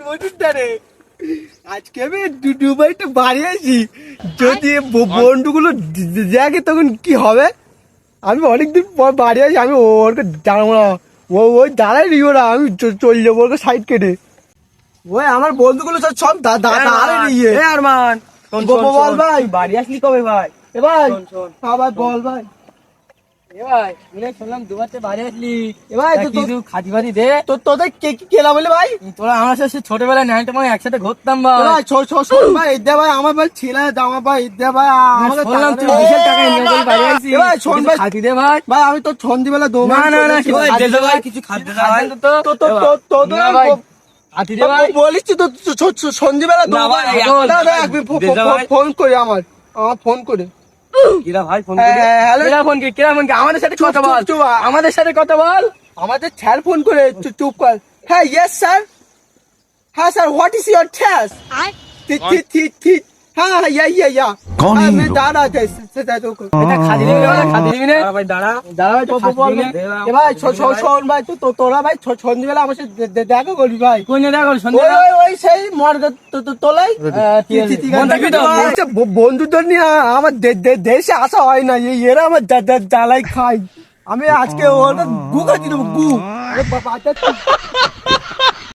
মজুদারে আজকে আমি দুবাইতে বাড়ি আসি, যদি বন্ধুগুলো দেখে তখন কি হবে? আমি অনেকদিন পর বাড়ি আসি, আমি ওরকে জানাবো না, ওই দাঁড়াই নি ওরা, আমি চলে যাবো ওরকে সাইড কেটে। ওই আমার বন্ধুগুলো সব দাঁড়াই নিয়ে আরমান বল ভাই, বাড়ি আসলি কবে ভাই? এ ভাই শোন। হ্যাঁ ভাই বল ভাই। এ ভাই শুনলাম দুবারতে বাড়ি আসলি, এ ভাই তা কিছু খাতি ফাতি দে। তোদের কেলা বলে ভাই? তোরা আমার সাথে ছোটবেলায় নাইনটা মানে একসাথে ঘুরতাম এ ভাই। ভাই শোন ভাই, দে ভাই আমার ভাই ছেলে জামা ভাই, দে ভাই আমাকে শুনলাম তুই টাকা দে। বিশাল টাকা ইনকাম করে বাড়ি আসছিস। এ ভাই শোন কিছু ভাই, খাতি দে ভাই। ভাই আমি তো সন্ধিবেলা না না না কিছু দে ভাই, কিছু খাতি দে ভাই। তোদের না ভাই, খাতি দে ভাই। বলিস তো সন্ধিবেলা না ভাই, ফোন করে আমার ফোন করে। কিরা ভাই ফোন হ্যাঁ, করে? হ্যালো। কিরা ফোন করে? কিরা ফোন করে? আমাদের সাথে চুপ, কথা চুপ, বল। চুপ। আমাদের সাথে কথা বল। আমাদের স্যার ফোন করে, চুপ কর। হ্যাঁ ইয়েস স্যার, হ্যাঁ sir what is your test? ঠিক হ্যাঁ হ্যাঁ ইয়া कौन है ये मैं लोग? दादा এটা খাতি দিবি না? খাতি দিবি না? ভাই দাঁড়া। দাদা ভাই তো খাতি বল দিবি না? এ ভাই শোন ভাই, তোরা ভাই সন্ধিবেলা আমার সাথে দেখা করবি ভাই। কোন জায়গা কর ওই সন্ধ্যা? ওই ওই সেই মর্গে তোলাই ঠিক আছে। মন থাকবি তো? বন্ধুদের নিয়ে আমার দেশে আসা হয় না, এরা আমার জ্বালাই খাই। আমি আজকে ওটা গু খাচ্ছি দেবো, গু।